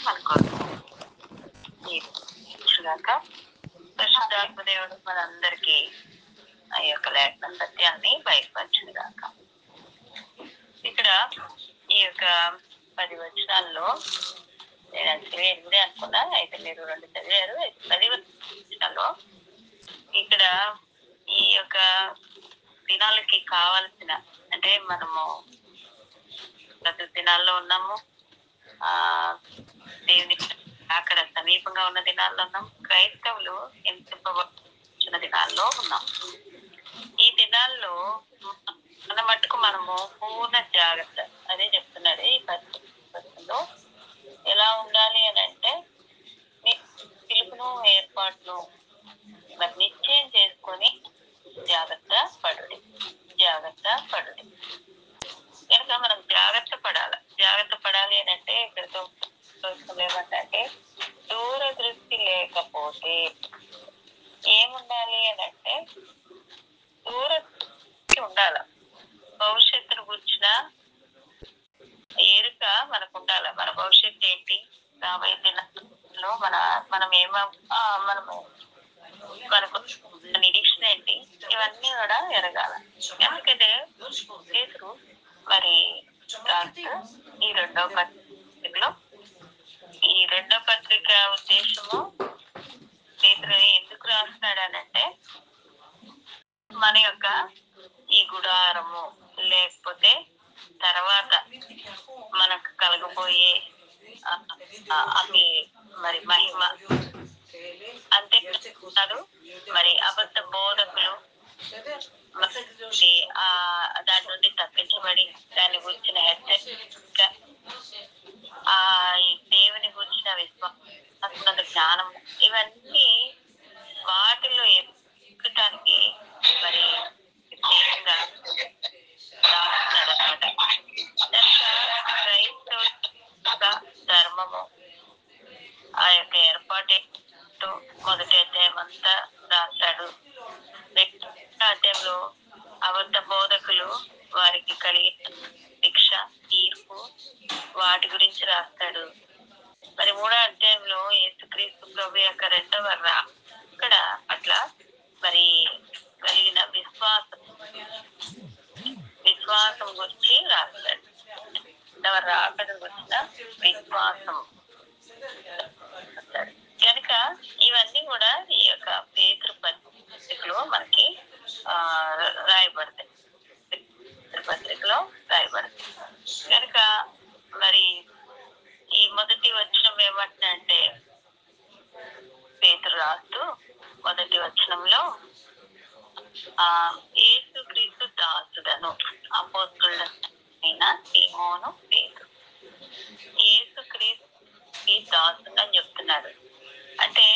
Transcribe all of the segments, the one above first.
మనకు పరిశుద్ధాత్మ దేవుడు మనందరికీ ఆ యొక్క లేఖన సత్యాన్ని బయటపరచుగాక. ఇక్కడ ఈ యొక్క 10 వచనాల్లో నేను యాక్చువల్గా 8 అనుకున్నా, అయితే మీరు 2 చదివారు. 10 వచనాల్లో ఇక్కడ ఈ యొక్క దినాలకి కావాల్సిన, అంటే మనము గత దినాల్లో ఉన్నాము, దేవుని అక్కడ సమీపంగా ఉన్న దినాల్లో ఉన్నాం. క్రైస్తవులు హింసింపబడిన దినాల్లో ఉన్నాం. ఈ దినాల్లో మన మట్టుకు మనము పూర్ణ జాగ్రత్త, అదే చెప్తున్నాడు ఈ పరిస్థితుల్లో ఎలా ఉండాలి అని అంటే, మీ పిలుపును ఏర్పాటును మరి నిశ్చయం చేసుకొని జాగ్రత్త పడుడి. కనుక మనం జాగ్రత్త పడాలి అని అంటే ఇక్కడితో ఏమంటే దూరదృష్టి లేకపోతే ఏముండాలి అని అంటే దూరదృష్టి ఉండాలి. భవిష్యత్తును గురించిన ఎరుక మనకు ఉండాలి. మన భవిష్యత్తు ఏంటి, రాబోయే దినాల్లో మనకు నిరీక్షణ ఏంటి, ఇవన్నీ కూడా ఎరగాల. ఎందుకంటే పేతురు మరి ఈ రెండో పత్రిక ఉద్దేశము పేతురు ఎందుకు రాస్తున్నాడనంటే, మన యొక్క ఈ గుడారము లేకపోతే తర్వాత మనకు కలగబోయే అవి మరి మహిమ అంతే కాదు, మరి అబద్ధ బోధకులు దాని నుండి తప్పించబడి దాని గురించిన హెచ్చరిక, ఈ దేవుని గురించిన విశ్వాస జ్ఞానం, ఇవన్నీ వాటిలో ఎక్కడానికి మరి విశేషంగా రాస్తున్నాడు అనమాట. క్రైస్తవ ధర్మము ఆ యొక్క ఏర్పాటు మొదటి అధ్యాయం అంతా రాస్తాడు. అధ్యాయంలో అబద్ధ బోధకులు వారికి కలిగిన శిక్ష, తీర్పు, వాటి గురించి రాస్తాడు. మరి 3వ అధ్యాయంలో యేసుక్రీస్తు ప్రభు యొక్క 2వ ఇక్కడ అట్లా మరి కలిగిన విశ్వాసం గురించి రాస్తాడు. 2వ రాకడ గురించిన విశ్వాసం. కనుక ఇవన్నీ కూడా ఈ యొక్క పేతురు పత్రికలో మనకి రాయబడతాయి. కనుక మరి ఈ మొదటి వచనం ఏమంటున్నాడంటే, పేతురు రాస్తూ మొదటి వచనంలో యేసుక్రీస్తు దాసుడను అపోస్తలుడైన సీమోను పేతురు, యేసుక్రీస్తు దాసుడు అని చెప్తున్నాడు. అంటే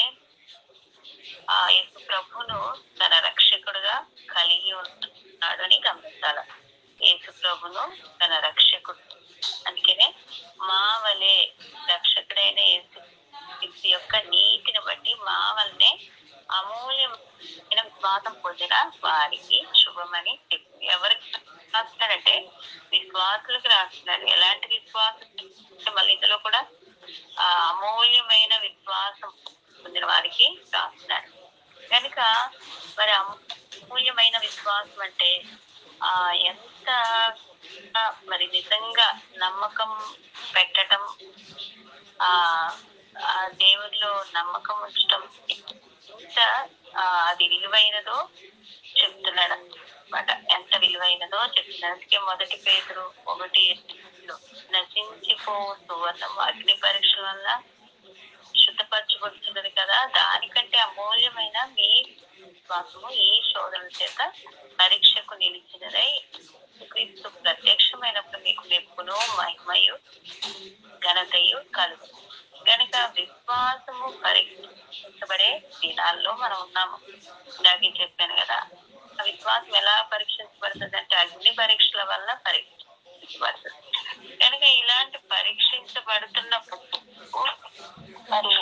యేసు ప్రభువును తన రక్షకుడుగా కలిగి ఉన్నాడు అని గమనించాలి. యేసు ప్రభువును తన రక్షకుడు, అందుకనే మా వలె రక్షకుడైన యేసు యొక్క నీతిని బట్టి మా వల్లనే అమూల్యమైన విశ్వాసం పొందిన వారికి శుభమని చెప్పి ఎవరికి రాస్తున్నాడంటే విశ్వాసులకు రాస్తున్నాడు. ఎలాంటి విశ్వాసం? మళ్ళీ ఇందులో కూడా అమూల్యమైన విశ్వాసం పొందిన వారికి రాస్తున్నాడు. కనుక మరి అమూల్యమైన విశ్వాసం అంటే ఎంత మరి నిజంగా నమ్మకం పెట్టడం, దేవుడిలో నమ్మకం ఉంచడం ఎంత అది విలువైనదో చెప్తున్నాడు అనమాట. ఎంత విలువైనదో చెప్తున్నాడు. అందుకే మొదటి పేతురు 1:8 నశించిపో సువర్ణం అగ్ని పరీక్ష వల్ల శుద్ధపరచబడుతున్నది కదా, దానికంటే అమూల్యమైన మీ విశ్వాసము ఈ శోధన చేత పరీక్షకు నిలిచినదై క్రీస్తు ప్రత్యక్షమైనప్పుడు మీకు మెప్పును మహిమయు ఘనతయు కలుగు. కనుక విశ్వాసము పరీక్షించబడే దినాల్లో మనం ఉన్నాము. ఇందాకే చెప్పాను కదా, ఆ విశ్వాసం ఎలా పరీక్షించబడుతుంది అంటే అగ్ని పరీక్షల వల్ల పరీక్షించబడుతుంది. కనుక ఇలాంటి పరీక్షించబడుతున్నప్పుడు మరి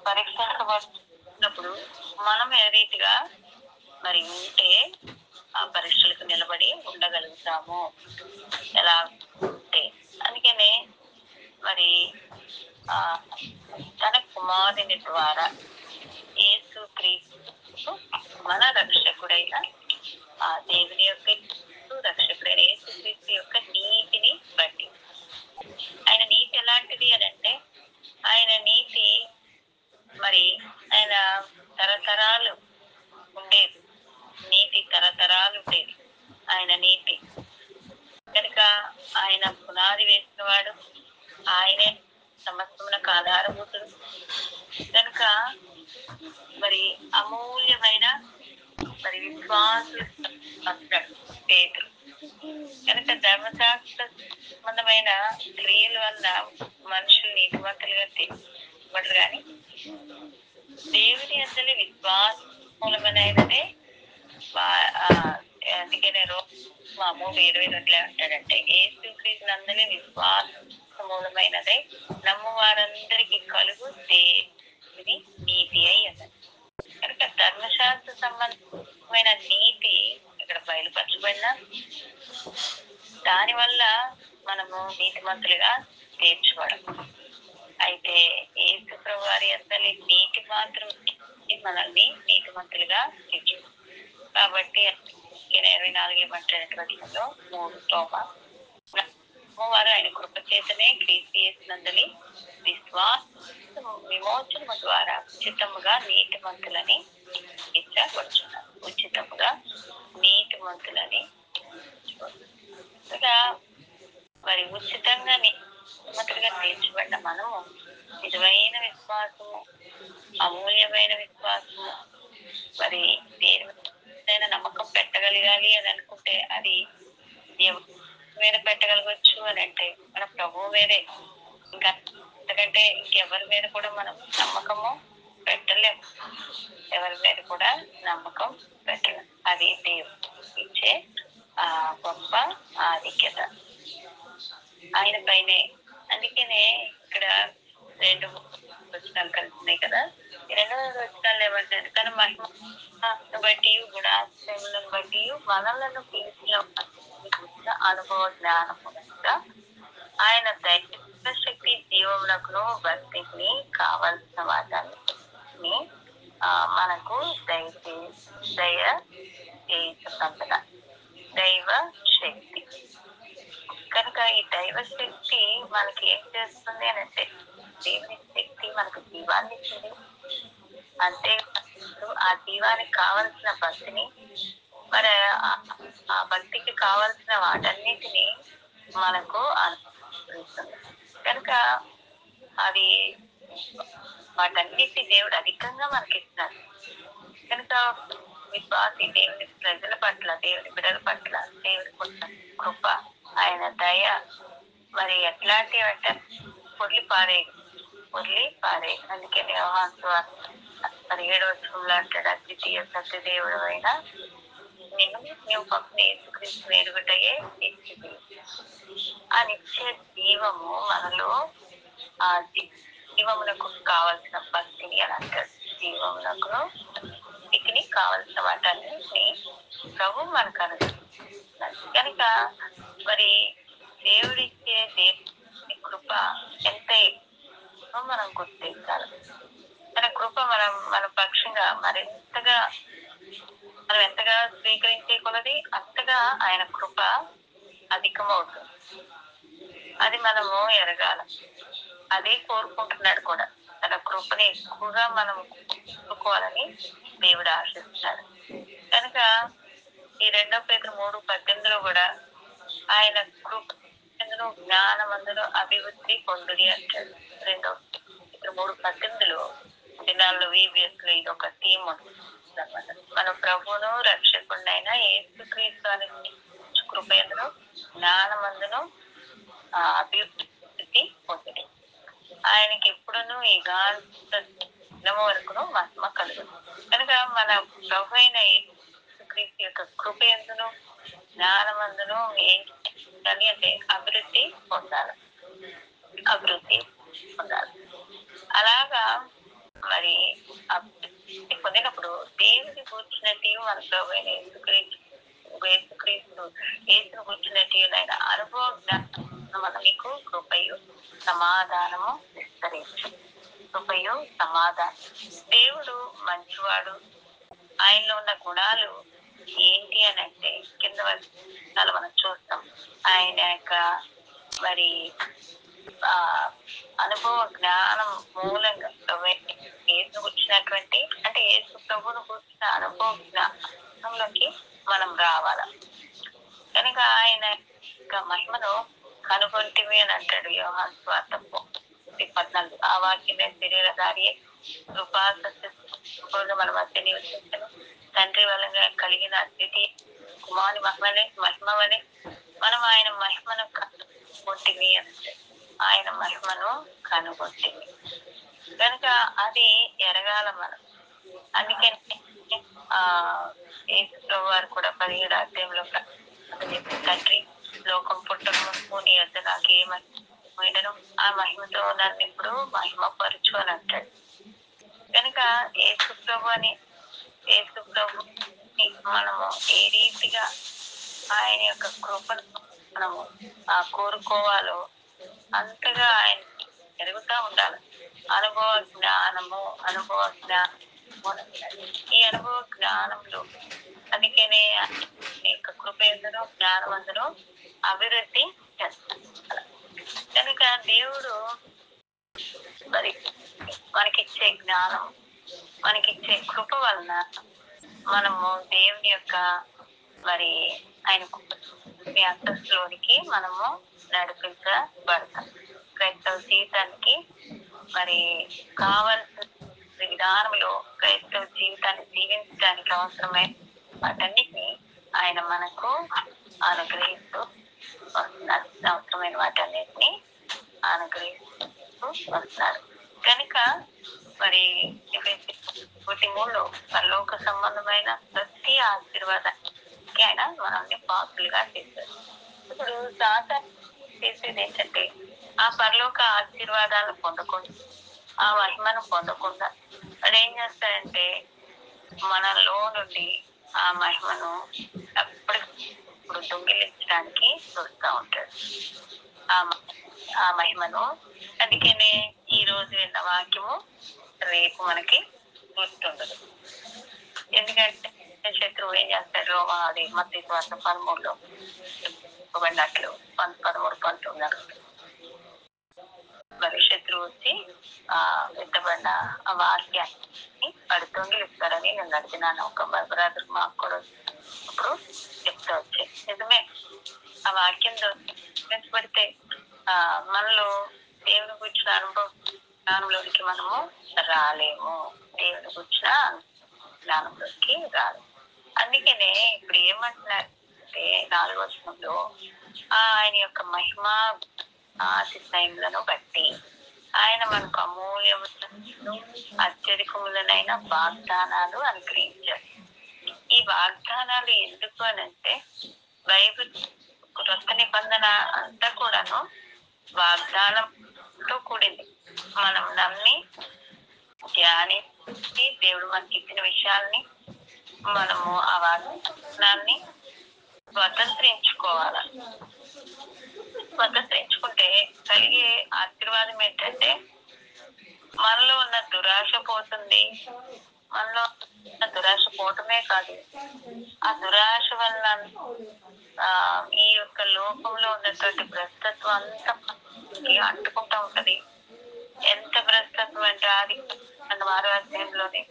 పరీక్షించబడుతున్నప్పుడు మనం ఏ రీతిగా మరి ఉంటే ఆ పరీక్షలకు నిలబడి ఉండగలుగుతాము ఎలా అంటే, అందుకనే మరి కుమారుని ద్వారా యేసు క్రీస్తు మన రక్షకుడైన ఆ దేవుని యొక్క రక్షకుడైన యేసు క్రీస్తు యొక్క నీతిని బట్టి. ఆయన నీతి ఎలాంటిది అని అంటే, ఆయన నీతి మరి ఆయన తరతరాలు ఉండేది. నీతి తరతరాలు ఉండేది ఆయన నీతి కనుక. ఆయన పునాది వేసిన వాడు, ఆయనే సమస్తమునకు ఆధారభూతుడు కనుక. మరి అమూల్యమైన మరి విశ్వాసులు పేతురు కనుక. ధర్మశాస్త్ర సంబంధమైన క్రియల వల్ల మనుషులు నీతిమంతులుగా తీర్చబడరు, కానీ దేవుని అందరి విశ్వాసమూలమైనదే. అందుకనే రోమా 3:22 అంటాడంటే, యేసు క్రీస్తు అందరి విశ్వాస మూలమైనదే నమ్ము వారందరికీ కలుగు దేవుని నీతి అయి అన్నది. కనుక ధర్మశాస్త్ర సంబంధమైన నీతి ఇక్కడ బయలుపరచబడిన దానివల్ల మనము నీతిమంతులుగా తీర్చబడం. అయితే యేసు ప్రభు వారి అందరి నీతి మాత్రం మనల్ని నీతిమంతులుగా తీర్చు. కాబట్టి 24:3 వారు ఆయన కృప చేతనే క్రీస్తు యేసునందలి విశ్వాస విమోచనము ద్వారా ఉచితముగా నీతిమంతులని ఇచ్చబడుచున్నారు. ఉచితముగా నీతిమంతులని మరి ఉచితంగా నీతిమంతులుగా తీర్చబడ్డ మనము నిజమైన విశ్వాసము, అమూల్యమైన విశ్వాసము, మరి దేని నమ్మకం పెట్టగలగాలి అని అనుకుంటే అది మీద పెట్టగలగచ్చు అని అంటే మన ప్రభువు మీదే. ఇంకా ఎందుకంటే ఇంకెవరి మీద కూడా మనం నమ్మకము పెట్టలేము, ఎవరి మీద కూడా నమ్మకం పెట్టలేము. అది దేవుడు ఇచ్చే గొప్ప ఆధిక్యత ఆయన పైనే. అందుకనే ఇక్కడ 2 వచనాలు కలుస్తున్నాయి కదా. ఈ 2 వచనాలు ఏమంటారు? కానీ మహిమను బట్టి, గుణాశ్రయములను బట్టి మనలను పిలిచిన అనుభవ జ్ఞానముగా ఆయన దైవ శక్తి జీవమునకును భక్తికి కావలసిన వాటిని మనకు దైవ శక్తి కనుక. ఈ దైవ శక్తి మనకి ఏం చేస్తుంది అని అంటే, దేవుని శక్తి మనకు జీవాన్ని ఇచ్చింది. అంతే ఆ జీవానికి కావలసిన భక్తిని, మరి ఆ భక్తికి కావలసిన వాటన్నిటిని మనకు అనుగ్రహిస్తుంది కనుక. అది వాటన్నిటి దేవుడు అధికంగా మనకి ఇస్తున్నారు కనుక. విశ్వాసి దేవుని ప్రజల పట్ల, దేవుని బిడ్డల పట్ల దేవుని కృప, ఆయన దయ మరి ఎట్లాంటివి అంటే పొర్లి పారే. అందుకని యోహాను 7:7 అంటాడు, అద్వితీయ సత్యదేవుడు అయినా నువ్వు పంపిన యేసుక్రీస్తు ఎరుగుటయే నిత్య. ఆ నిత్య జీవము మనలో ఆ జీవమునకు కావలసిన భక్తిని అని అంటాడు. జీవమునకు భక్తికి కావలసిన వాటన్నిటిని ప్రభు మనకు అనుగ్రహిస్తున్నాడు కనుక. మరి దేవుడిచ్చే దేవుని కృప ఎంత మనం గుర్తించాలి. తన కృప మన పక్షంగా మరింతగా మనం ఎంతగా స్వీకరించే కొలది అంతగా ఆయన కృప అధికమవుతుంది. అది మనము ఎరగాల. అదే కోరుకుంటున్నాడు కూడా. తన కృపని ఎక్కువగా మనం కోరుకోవాలని దేవుడు ఆశిస్తున్నాడు కనుక. ఈ 2 పేతురు 3:18 కూడా ఆయన కృప జ్ఞానమందును అభివృద్ధి పొందుడి అంటాడు. 2 పేతురు 3:18 దినాల్లో VBS లో ఇది ఒక థీమ్ ఉంటుంది అన్నమాట. మన ప్రభువును రక్షకుడినైనా యేసుక్రీస్తు అనే కృప ఎందును జ్ఞానమందును అభివృద్ధి పొందుడి. ఆయనకి ఎప్పుడును ఈ దినము వరకును మహిమ కలుగును కనుక. మన ప్రభు అయిన యేసుక్రీస్తు యొక్క కృప ఎందును జ్ఞానమందును ఏం చేయాలి అంటే అభివృద్ధి పొందాలి. అలాగా మరి అభివృద్ధి పొందినప్పుడు దేవుని కూర్చున్నట్టు మన ప్రభు అయిన యేసును కూర్చున్నట్టు ఆయన అనుభవ జ్ఞానం మీకు కృపయు సమాధానము విస్తరించు. కృపయు సమాధానం. దేవుడు మంచివాడు. ఆయనలో ఉన్న గుణాలు ఏంటి అని అంటే కింద వర్షాలు మనం చూస్తాం. ఆయన యొక్క మరి ఆ అనుభవ జ్ఞానం మూలంగా ఏసు కూర్చున్నటువంటి అంటే ఏసు ప్రభువును కూర్చున్న అనుభవ జ్ఞానంలోకి మనం రావాల. కనుక ఆయన యొక్క మహిమను కనుగొంటివి అని అంటాడు యోహాను సువార్త 14. ఆ వాక్యమే శరీరధారి కృపా సత్య మన మధ్య నివసించను. తండ్రి వలన కలిగిన ద్వితీయ కుమారుని మహిమవలె మనం ఆయన మహిమను కనుగొంటివి అంటే ఆయన మహిమను కనుగొంటివి. కనుక అది ఎరగాల మనం. అందుకని యేసు ప్రభు వారు కూడా 17వ అధ్యాయంలో తండ్రి లోకం పుట్టక నీ వద్ద నాకు ఏమైనా ఆ మహిమతో నన్ను ఇప్పుడు మహిమపరచు అని అంటాడు. కనుక యేసు ప్రభు మనము ఏ రీతిగా ఆయన యొక్క కృపను మనము కోరుకోవాలో అంతగా ఆయన పెరుగుతూ ఉండాలి. అనుభవ జ్ఞానం ఈ అనుభవ జ్ఞానంలో అందుకనే యొక్క కృప ఎందును జ్ఞానం అందును అభివృద్ధి చేస్తారు. కనుక దేవుడు మరి మనకిచ్చే జ్ఞానం మనకిచ్చే కృప వలన మనము దేవుని యొక్క మరి ఆయన అంతస్తులోనికి మనము నడిపించబడతాం. క్రైస్తవ జీవితానికి మరి కావలసిన విధానంలో క్రైస్తవ జీవితాన్ని జీవించడానికి అవసరమైన వాటన్నిటిని ఆయన మనకు అనుగ్రహిస్తూ వస్తున్నారు. అవసరమైన వాటన్నిటిని అనుగ్రహిస్తూ వస్తున్నారు. కనుక మరి 3 పరలోక సంబంధమైన ప్రతి ఆశీర్వాదానికి ఆయన మనల్ని పాత్రలుగా చేశారు. ఇప్పుడు సాధారణ చేసేది ఏంటంటే ఆ పరలోక ఆశీర్వాదాలను పొందకుండా ఆ మహిమను పొందకుండా వాడు ఏం చేస్తాడంటే మనలో నుండి ఆ మహిమను ఎప్పటికప్పుడు దొంగిలించడానికి చూస్తూ ఉంటాడు. ఆ మహిమను అందుకనే ఈ రోజు విన్న వాక్యము రేపు మనకి గుర్తుండదు. ఎందుకంటే శత్రువు ఏం చేస్తాడు అది మత్తయి సువార్త 13లో చెప్పబడినట్లు 13-19 మరి శత్రువు వచ్చి ఎత్తబడిన ఆ వాక్యాన్ని వాడు దొంగిలిస్తారని నేను నడిచినాను. ఒక బ్రదర్ మాకు కూడా ఇప్పుడు చెప్తా వచ్చే నిజమే. ఆ వాక్యం దొంగిలించబడితే మనలో దేవుని గురించిన జ్ఞానంలోనికి మనము రాలేము. దేవుని గురించిన జ్ఞానంలోకి రాలేము. అందుకనే ఇప్పుడు ఏమంటున్నారంటే 4వ వచనంలో ఆయన యొక్క మహిమ ఆతిశయములను బట్టి ఆయన మనకు అమూల్యములను అత్యధికములనైన వాగ్దానాలు అనుగ్రహించారు. ఈ వాగ్దానాలు ఎందుకు అనంటే బైబిల్ కొత్త నిబంధన అంతా కూడాను వాగ్దానంతో కూడింది. మనం నమ్మి ధ్యానించి దేవుడు మనకి ఇచ్చిన విషయాల్ని మనము ఆ వాగ్దానాన్ని స్వతంత్రించుకోవాలి. స్వతంత్రించుకుంటే కలిగే ఆశీర్వాదం ఏంటంటే మనలో ఉన్న దురాశ పోతుంది. మనలో ఉన్న దురాశ పోవటమే కాదు, ఆ దురాశ వల్ల ఈ యొక్క లోకంలో ఉన్నటువంటి భ్రష్టత్వం అంతా అంటుకుంటా ఉంటది. ఎంత భ్రష్టత్వం అంటే అది 6వ అధ్యాయంలోనే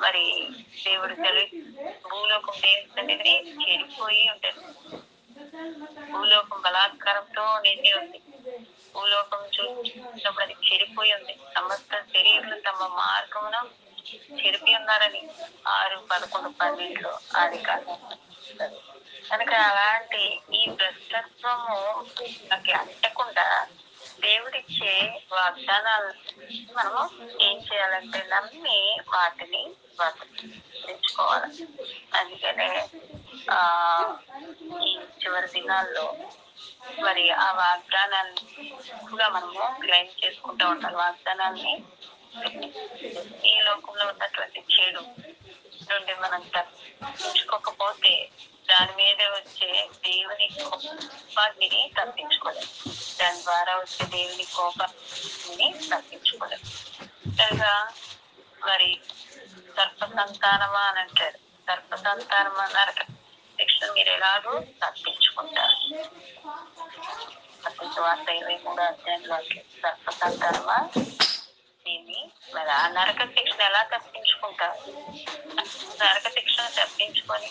మరి దేవుడు భూలోకం దేవుని చెడిపోయి ఉంటుంది. భూలోకం బలాత్కారంతో నిండి ఉంది. భూలోకం చూసినప్పుడు అది చెడిపోయి ఉంది. సమస్త శరీరులు తమ మార్గమును చెరిపి ఉన్నారని 6:11-12 అది కాదు. కనుక అలాంటి ఈ భ్రష్టత్వము నాకు అంటకుండా దేవుడిచ్చే వాగ్దానాలు మనము ఏం చేయాలంటే నమ్మి వాటిని తెచ్చుకోవాలి. అందుకనే ఈ చివరి దినాల్లో మరి ఆ వాగ్దానాన్ని మనము క్లెయిమ్ చేసుకుంటూ ఉండాలి. వాగ్దానాన్ని ఈ లోకంలో ఉన్నటువంటి చెడు నుండి మనం తప్పించుకోకపోతే దాని మీద వచ్చే దేవుని కోపాగ్నిని తప్పించుకోలేం. దాని ద్వారా వచ్చే దేవుని కోపాగ్నిని తప్పించుకోలేం. కనుక మరి సర్ప సంతానమా అని అంటారు. సర్ప సంతానం అన్నారు శిక్షణ మీరు ఎలాగో తప్పించుకుంటారు. వార్త 23 అధ్యాయంలో సర్ప సంతానమా దీన్ని మరి ఆ నరక శిక్షణ ఎలా తప్పించుకుంటారు? నరక శిక్షణ తప్పించుకొని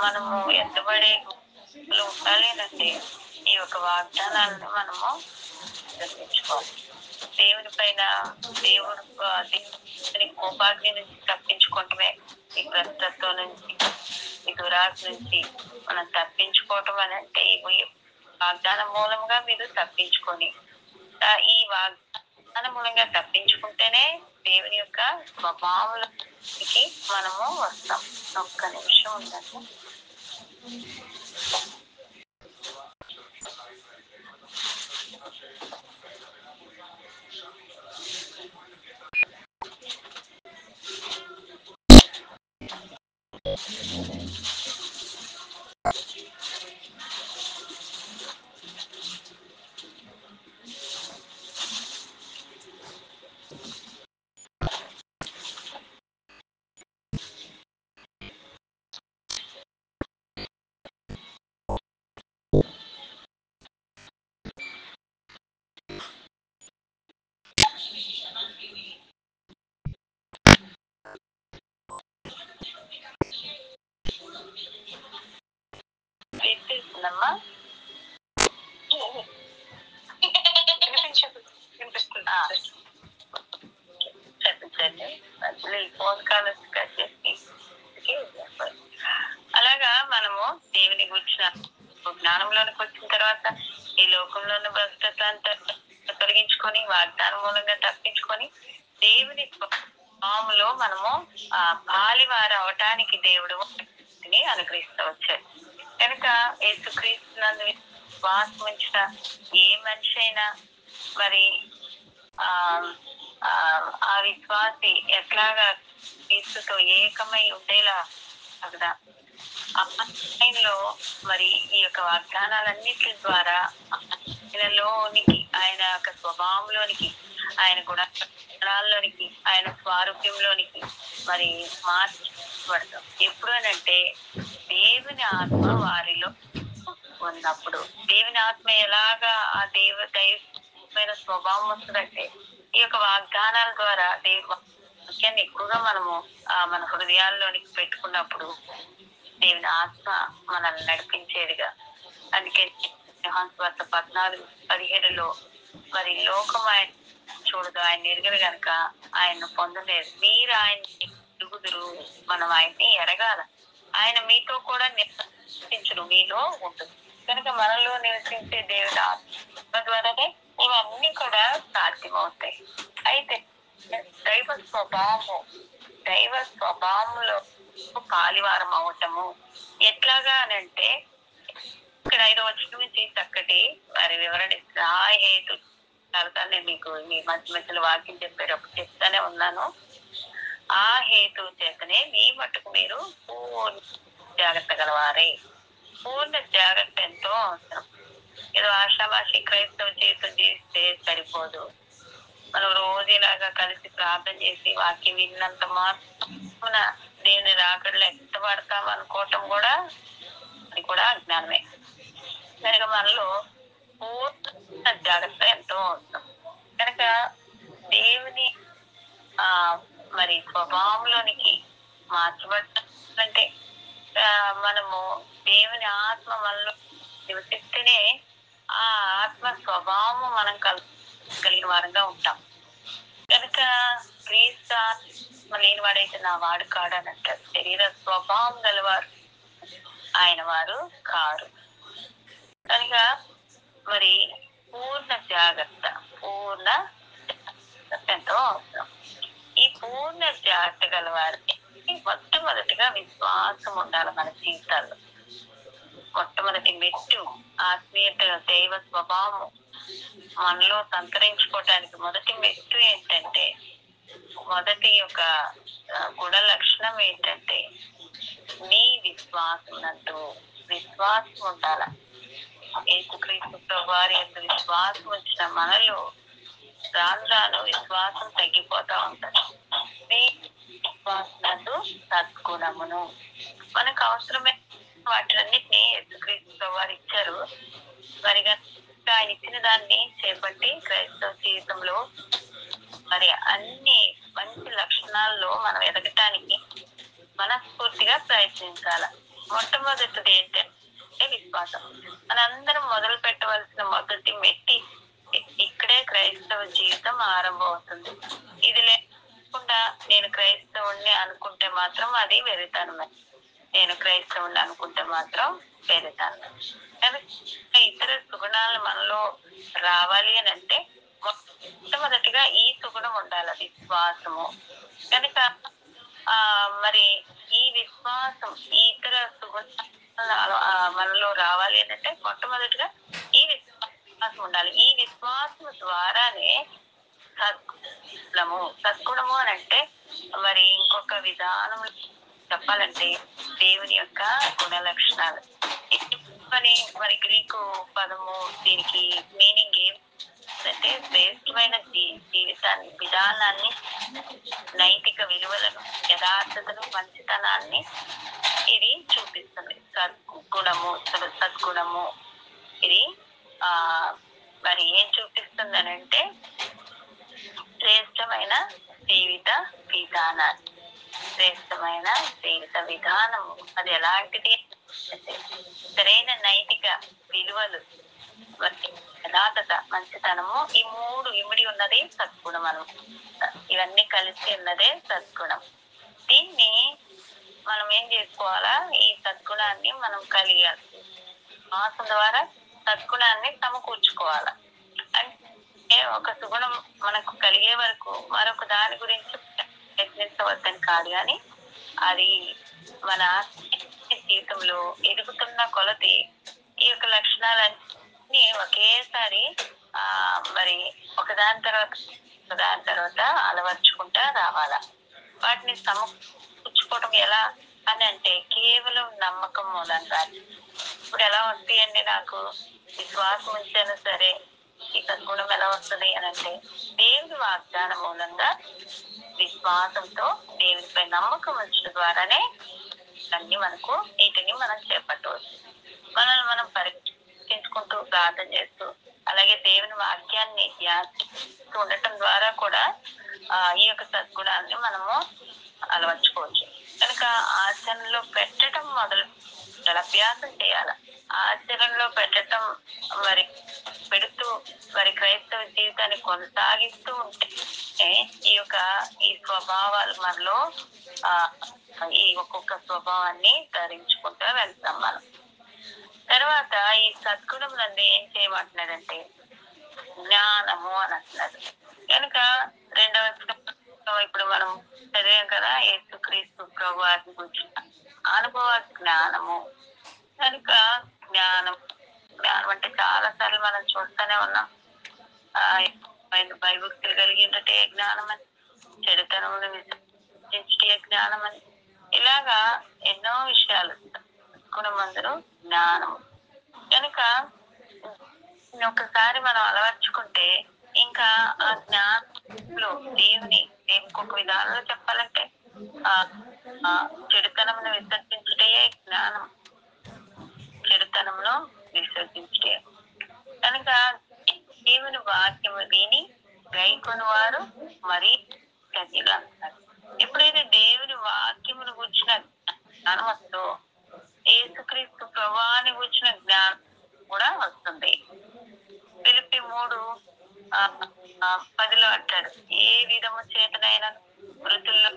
మనము ఎత్తబడే ఉండాలి. ఈ యొక్క వాగ్దానాలను మనము తప్పించుకోవాలి. దేవుని పైన దేవుని కోపాగ్ని నుంచి తప్పించుకోవటమే ఈ భ్రష్టత్వం నుంచి, ఈ దురాశ నుంచి మనం తప్పించుకోవటం అని అంటే ఈ వాగ్దానం మూలంగా మీరు తప్పించుకొని ఈ వాగ్దానం మూలంగా తప్పించుకుంటేనే దేవుని యొక్క స్వభావంలోకి మనము వస్తాం. ఒక్క నిమిషం ఉందండి. వినిపిస్తుందమ్మా? చెప్పించండి. ఫోన్ కాల్ కట్ చేసి అలాగా మనము దేవుని గురించిన జ్ఞానంలోనికి వచ్చిన తర్వాత ఈ లోకంలో ఉన్న భ్రష్టత్వాన్ని తొలగించుకొని వాగ్దానం మూలంగా తప్పించుకొని దేవుని స్వభావంలో మనము పాలివారు అవటానికి దేవుడు అనుగ్రహిస్తూ వచ్చాడు. కనుక యేసుక్రీస్తునందు విశ్వాసం ఉంచిన ఏ మనిషి అయినా మరి ఆ విశ్వాసి ఎట్లాగా క్రీస్తుతో ఏకమై ఉండేలా కదా ఆయనలో మరి ఈ యొక్క వాగ్దానాలన్నిటి ద్వారా ఆయనలోనికి, ఆయన యొక్క స్వభావంలోనికి, ఆయన గుణాల్లోనికి, ఆయన స్వారూప్యంలోనికి మరి మార్చబడతాం. ఎప్పుడు అనంటే దేవుని ఆత్మ వారిలో ఉన్నప్పుడు. దేవుని ఆత్మ ఎలాగా ఆ దైవమైన స్వభావం వస్తుందంటే ఈ యొక్క వాగ్దానాల ద్వారా వాక్యాన్ని ఎక్కువగా మనము మన హృదయాల్లోనికి పెట్టుకున్నప్పుడు దేవుని ఆత్మ మనల్ని నడిపించేదిగా. అందుకే యోహాను సువార్త 14:17 మరి లోకం ఆయన చూడదు, ఆయన ఎరగరు గనక ఆయన్ను పొందలేదు. మీరు ఆయన ఎరుగుదురు, మనం ఆయన్ని ఎరగాల. ఆయన మీతో కూడా నివసించును, మీలో ఉంటుంది. కనుక మనలో నివసించే దేవుడు ఆత్మ ద్వారానే ఇవన్నీ కూడా సాధ్యమవుతాయి. అయితే దైవ స్వభావంలో పాలివారం అవటము ఎట్లాగా అనంటే ఇక్కడ 5వ వచనం నుంచి చక్కటి మరి వివరణ ఇస్తుంది. ఆ హేతు చాలా నేను మీకు మీ మధ్య మధ్యలో వాక్యం చెప్పేటప్పుడు చెప్తానే ఉన్నాను. ఆ హేతు చేతనే మీ మట్టుకు మీరు పూర్ణ జాగ్రత్త గలవారే. పూర్ణ జాగ్రత్త ఎంతో అవసరం. ఏదో ఆషామాషి క్రైస్తవ జీవితం జీవిస్తే సరిపోదు. మనం రోజు ఇలాగా కలిసి ప్రార్థన చేసి వాక్యం విన్నంత మాత్రమున దేవుని రాకడలో ఎంత పడతాం అనుకోవటం కూడా అది కూడా అజ్ఞానమే. కనుక మనలో పూర్ణ జాగ్రత్త ఎంతో అవసరం. కనుక దేవుని మరి స్వభావంలోనికి మార్చబడాలంటే మనము దేవుని ఆత్మ మనలో నివసిస్తేనే ఆ ఆత్మ స్వభావం మనం కలిగిన వారంగా ఉంటాం. కనుక క్రీస్తు లేని వాడైతే నా వాడు కాడని అంటారు. శరీర స్వభావం గలవారు ఆయన వారు కారు. కనుక మరి పూర్ణ జాగ్రత్త ఎంతో అవసరం. ఈ పూర్ణ జాగ్రత్త గలవారికి మొట్టమొదటిగా విశ్వాసం ఉండాలి. మన జీవితాల్లో మొట్టమొదటి మెట్టు ఆత్మీయత, దైవ స్వభావం మనలో సంతరించుకోవటానికి మొదటి మెట్టు ఏంటంటే మొదటి యొక్క గుణ లక్షణం ఏంటంటే నీ విశ్వాసం నందు విశ్వాసం ఉండాల. యేసుక్రీస్తు వారి యొక్క విశ్వాసం వచ్చిన మనలో రాను రాను విశ్వాసం తగ్గిపోతా ఉంటది. నీ విశ్వాసం నందు సద్గుణమును మనకు అవసరమైన వాటిలన్నిటినీ యేసుక్రీస్తు వారు ఇచ్చారు. మరిగా ఆయన ఇచ్చిన దాన్ని చేపట్టి క్రైస్తవ జీవితంలో మరి అన్ని మంచి లక్షణాల్లో మనం ఎదగటానికి మనస్ఫూర్తిగా ప్రయత్నించాల. మొట్టమొదటిది ఏంటంటే విశ్వాసం. మనందరం మొదలు పెట్టవలసిన మొదటి మెట్టి ఇక్కడే క్రైస్తవ జీవితం ఆరంభం అవుతుంది. ఇది లేకుండా నేను క్రైస్తవుణ్ణి అనుకుంటే మాత్రం అది వెరితనమే. నేను క్రైస్తవుణ్ణి అనుకుంటే మాత్రం వెరితనమే. ఇతర సుగుణాలు మనలో రావాలి అని అంటే మొట్టమొదటిగా ఈ సుగుణం ఉండాలి, విశ్వాసము. కనుక మరి ఈ విశ్వాసం ఈ ఇతర సుగుణాలు మనలో రావాలి అని అంటే మొట్టమొదటిగా ఈ విశ్వాసం ఉండాలి. ఈ విశ్వాసం ద్వారానే సద్గుణము అని అంటే మరి ఇంకొక విధానం చెప్పాలంటే దేవుని యొక్క గుణ లక్షణాలు. మరి గ్రీకు పదము దీనికి మీనింగ్ ఏమిటంటే శ్రేష్టమైన జీవితాన్ని, విధానాన్ని, నైతిక విలువలను, యథార్థతను, మంచితనాన్ని ఇది చూపిస్తుంది. సద్గుణము ఇది మరి ఏం చూపిస్తుంది అని అంటే శ్రేష్టమైన జీవిత విధానాన్ని. శ్రేష్టమైన జీవిత విధానము అది ఎలాంటిది? సరైన నైతిక విలువలు, యథార్థత, మంచితనము, ఈ మూడు ఇమిడి ఉన్నదే సద్గుణం అనమాట. ఇవన్నీ కలిసి ఉన్నదే సద్గుణం. దీన్ని మనం ఏం చేసుకోవాలా? ఈ సద్గుణాన్ని మనం కలిగాలి. మాసం ద్వారా సద్గుణాన్ని సమకూర్చుకోవాలా. అంటే ఒక సుగుణం మనకు కలిగే వరకు మరొక దాని గురించి ప్రయత్నించవద్దని కాదు, కానీ అది మన జీవితంలో ఎదుగుతున్న కొలది ఈ యొక్క లక్షణాలన్నీ ఒకేసారి మరి ఒకదాని తర్వాత అలవర్చుకుంటా రావాలా. వాటిని సమకూర్చుకోవడం ఎలా అని అంటే కేవలం నమ్మకం మూలంగా. ఇప్పుడు ఎలా వస్తాయండి? నాకు విశ్వాసం ఉంచాను, సరే ఈ సద్గుణం ఎలా వస్తుంది అని అంటే దేవుని వాగ్దానం మూలంగా విశ్వాసంతో దేవునిపై నమ్మకం ఉంచడం ద్వారానే అన్ని మనకు వీటిని మనం చేపట్టవచ్చు. మనల్ని మనం పరీక్షించుకుంటూ ప్రార్థన చేస్తూ అలాగే దేవుని వాక్యాన్ని ధ్యానిస్తూ ఉండటం ద్వారా కూడా ఈ యొక్క సద్గుణాన్ని మనము అలవర్చుకోవచ్చు. కనుక ఆచరణలో పెట్టడం మొదలు అభ్యాసం చేయాలి. ఆచరణలో పెట్టడం మరి పెడుతూ మరి క్రైస్తవ జీవితాన్ని కొనసాగిస్తూ ఉంటే ఈ స్వభావాలు మనలో ఈ ఒక్కొక్క స్వభావాన్ని ధరించుకుంటూ వెళ్తాం మనం. తర్వాత ఈ సద్గుణం నందు ఏం చేయమంటున్నాడంటే జ్ఞానము అని అంటున్నాడు. కనుక రెండవ ఇప్పుడు మనం చదివాం కదా, యేసుక్రీస్తు ప్రభు వారి గురించి అనుభవ జ్ఞానము. కనుక జ్ఞానం అంటే చాలా సార్లు మనం చూస్తూనే ఉన్నాం. భయభక్తులు కలిగినట్టే జ్ఞానం అని, చెడుతనమును విసర్జించే జ్ఞానం అని, ఇలాగా ఎన్నో విషయాలు గుణమందును జ్ఞానము. కనుక ఒకసారి మనం అలవర్చుకుంటే ఇంకా ఆ జ్ఞానంలో దేవుని ఇంకొక విధానంలో చెప్పాలంటే చెడుతనమును విసర్జించుటే జ్ఞానం. చెడుతనమును విసర్జించుటే. కనుక దేవుని వాక్యము విని గైకొని వారు మరి గదిలో అంటారు. ఎప్పుడైతే దేవుని వాక్యమును కూర్చున్న జ్ఞానం వస్తుందో యేసుక్రీస్తు ప్రభువాని కూర్చున్న జ్ఞానం కూడా వస్తుంది. ఫిలిప్పీ 3:10 అంటాడు, ఏ విధము చేతనైనా మృతుల్లో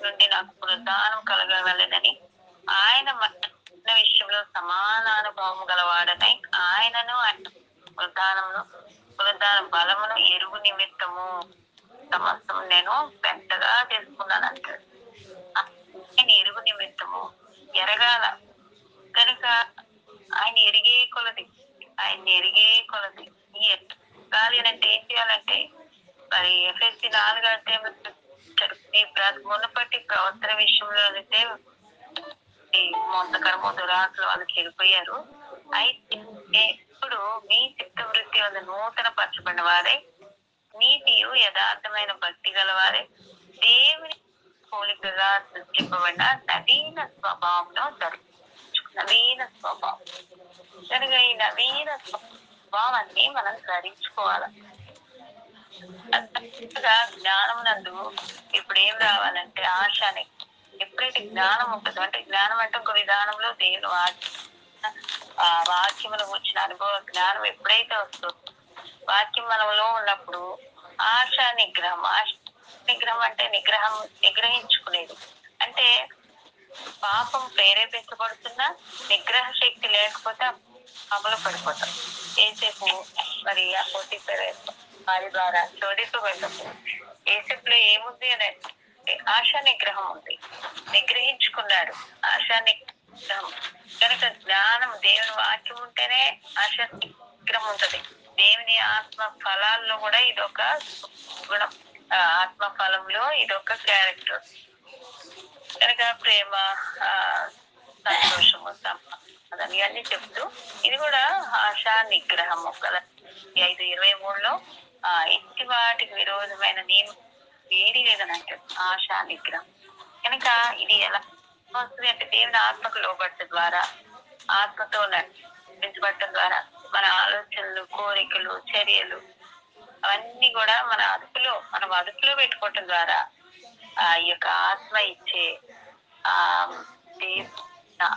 నుండి నాకు పునరుద్ధానం కలగవలెనని ఆయన మరణ విషయంలో సమాన అనుభవం గలవాడనై ఆయనను పునరుద్ధాన బలమును ఎరుగు నిమిత్తము సమస్తం నేను పెద్దగా చేసుకున్నాను అంటాడు. ఆయన ఎరుగు నిమిత్తము ఎరగాల. కనుక ఆయన్ని ఎరిగే కొలది ఎరగాలి అంటే ఏం చేయాలంటే మరి ఎఫ్ఎస్సి 4 అధ్యాయం అంటాడు, ఈ మునుపటి ప్రవర్తన విషయంలో అయితే ఈ మోసకరము దురాశలు వాళ్ళకి వెళ్ళిపోయారు. అయితే ఇప్పుడు మీ చిత్త వృత్తి వల్ల నూతన పరచబడిన వారే, నీతియు యథార్థమైన భక్తి గలవారే, దేవుని పోలికగా సృష్టింపబడిన నవీన స్వభావంలో నవీన స్వభావం కనుక ఈ నవీన స్వభావాన్ని మనం ధరించుకోవాలి. జ్ఞానం నందు ఇప్పుడు ఏం రావాలంటే ఆశని, ఎప్పుడైతే జ్ఞానం ఉంటుందో, అంటే జ్ఞానం అంటే ఒక విధానంలో దేవుని వాక్యమును వచ్చిన అనుభవ జ్ఞానం ఎప్పుడైతే వస్తుందో, వాక్యం మనలో ఉన్నప్పుడు ఆశ నిగ్రహం అంటే నిగ్రహించుకునేది. అంటే పాపం ప్రేరేపించబడుతున్నా నిగ్రహ శక్తి లేకపోతే అమలు పడిపోతాం. ఏసేపు మరి ఆ పోటీ వారి ద్వారా శోధింపబడ్డప్పుడు ఏసేపులో ఏముంది అని ఆశా నిగ్రహం ఉంది, నిగ్రహించుకున్నాడు. ఆశా నిగ్రహం కనుక జ్ఞానం, దేవుని వాక్యం ఉంటేనే ఆశా నిగ్రహం ఉంటది. దేవుని ఆత్మ ఫలాల్లో కూడా ఇదొక గుణం, ఆత్మ ఫలంలో ఇదొక క్యారెక్టర్. కనుక ప్రేమ, సంతోషము, సమాధానం ఇవన్నీ చెప్తూ ఇది కూడా ఆశా నిగ్రహము కదా. 5:23 ఇట్టి వాటికి విరోధమైన నేను వేడి లేదనంటే ఆశా నిగ్రహం. కనుక ఇది ఎలా వస్తుంది అంటే దేవుని ఆత్మకు లోబడటం ద్వారా, ఆత్మతో నడిపించబడటం ద్వారా మన ఆలోచనలు, కోరికలు, చర్యలు అవన్నీ కూడా మనం అదుపులో పెట్టుకోవటం ద్వారా ఈ యొక్క ఆత్మ ఇచ్చే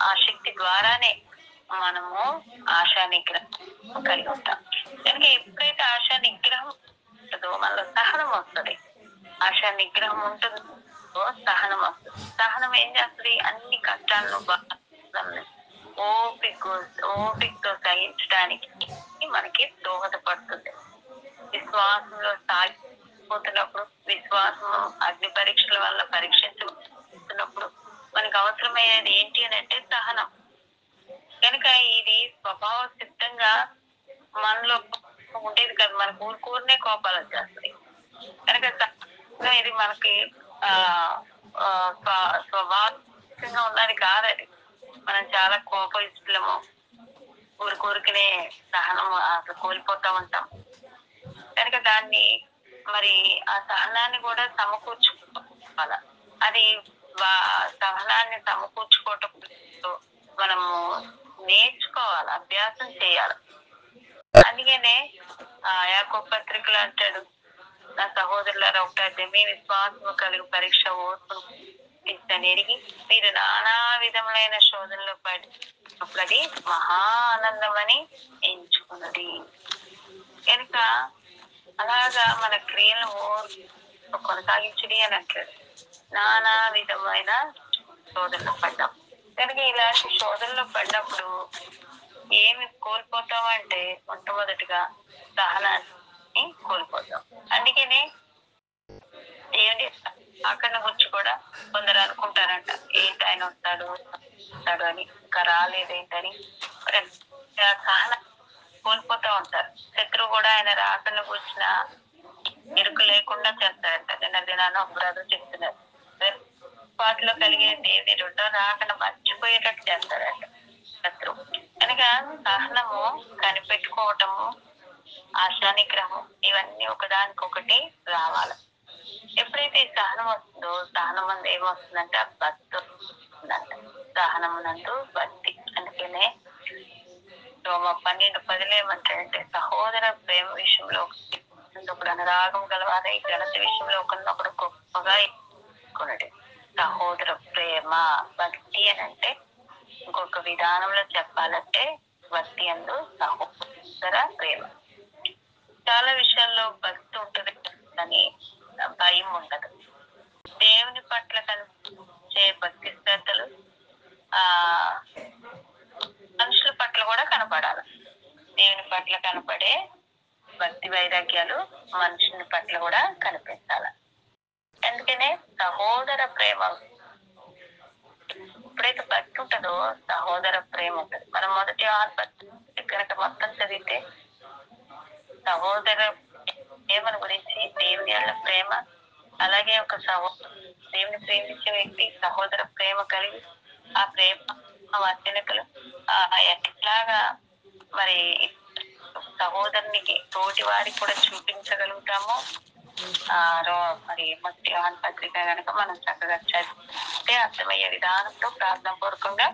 ఆ శక్తి ద్వారానే మనము ఆశా నిగ్రహం కలిగి ఉంటాం. కనుక ఎప్పుడైతే ఆశా నిగ్రహం ఉంటుందో మనలో సహనం వస్తుంది. ఆశా నిగ్రహం ఉంటుందో సహనం వస్తుంది. సహనం ఏం చేస్తుంది? అన్ని కష్టాలను ఓపికతో సహించడానికి మనకి దోహదపడుతుంది. విశ్వాసంలో సాగిపోతున్నప్పుడు, విశ్వాసం అగ్ని పరీక్షల వల్ల పరీక్షించబడుతున్నప్పుడు మనకు అవసరమయ్యేది ఏంటి అని అంటే సహనం. కనుక ఇది స్వభావ సిద్ధంగా మనలో ఉండేది కదా. మనకు ఊరుకూరినే కోపాలు వచ్చేస్తుంది. కనుక ఇది మనకి స్వభావంగా ఉన్నది కాదది. మనం చాలా కోపయిస్తున్నాము, ఊరికూరికనే సహనం అసలు కోల్పోతా ఉంటాం. కనుక దాన్ని మరి ఆ సహనాన్ని కూడా సమకూర్చుకోవాలి. అది సహనాన్ని సమకూర్చుకోవటం మనము నేర్చుకోవాలి, అభ్యాసం చేయాలి. అందుకనే యాకోబు పత్రికలు అంటాడు, నా సహోదరులారా ఒకటి మీ విశ్వాసము కలిగి పరీక్ష ఓర్పుని ఎరిగి మీరు నానా విధములైన శోధనలో పడి మహా ఆనందమని ఎంచుకున్నది. కనుక అలాగా మన క్రియలను కొనసాగించడి అని అంటాడు. నానా విధమైన శోధనలో పడ్డాం. కనుక ఇలాంటి శోధనలో పడినప్పుడు ఏమి కోల్పోతామంటే మొట్టమొదటిగా సహనాన్ని కోల్పోతాం. అందుకనే ఏంటి అక్కడ గురించి కూడా కొందరు అనుకుంటారంట, ఏంటి ఆయన వస్తాడు అని, ఇంకా రాలేదేంటని సహన కోల్పోతా ఉంటారు. శత్రువు కూడా ఆయన రాకను కూర్చిన ఇరుకు లేకుండా చేస్తారంట. దినాన్ని అప్పుడు చెప్తున్నారు, వాటిలో కలిగే దేవుని రెండో రాకను మర్చిపోయేటట్టు చేస్తారంట శత్రువు. కనుక సహనము, కనిపెట్టుకోవటము, ఆశా నిగ్రహం ఇవన్నీ ఒకదానికొకటి రావాలి. ఎప్పుడైతే ఈ సహనం వస్తుందో, సహనం అందు ఏమొస్తుందంటే భక్తి వస్తుందంట. సహనమునందు భక్తి. అందుకనే రోమ 12:10 ఏమంటాడంటే సహోదర ప్రేమ విషయంలో ఒకడు అనురాగం గలవారై ఘనత విషయంలో ఒకరినొకడు గొప్పగా కొనడు. సహోదర ప్రేమ, భక్తి అని అంటే ఇంకొక విధానంలో చెప్పాలంటే భక్తి అందు సహోదర ప్రేమ. చాలా విషయాల్లో భక్తి ఉంటుంది కానీ భయం ఉండదు. దేవుని పట్ల కనిపించే భక్తి శ్రద్ధలు మనుషుల పట్ల కూడా కనపడాలి. దేవుని పట్ల కనపడే భక్తి వైరాగ్యాలు మనుషుని పట్ల కూడా కనిపించాలి. అందుకనే సహోదర ప్రేమ, ఎప్పుడైతే భక్తి ఉంటుందో సహోదర ప్రేమ ఉంటుంది. మనం మొదటి కనుక మొత్తం చదివితే సహోదర ప్రేమను గురించి, దేవుని ప్రేమ, అలాగే ఒక దేవుని ప్రేమించే వ్యక్తి సహోదర ప్రేమ కలిగి ఆ ప్రేమ వర్తనకులు ఎట్లాగా మరి సహోదరునికి తోటి వారికి కూడా చూపించగలుగుతామో మరి మొదటి యోహాను పత్రిక కనుక మనం చక్కగా చదివితే అర్థమయ్యే విధానంలో ప్రార్థన పూర్వకంగా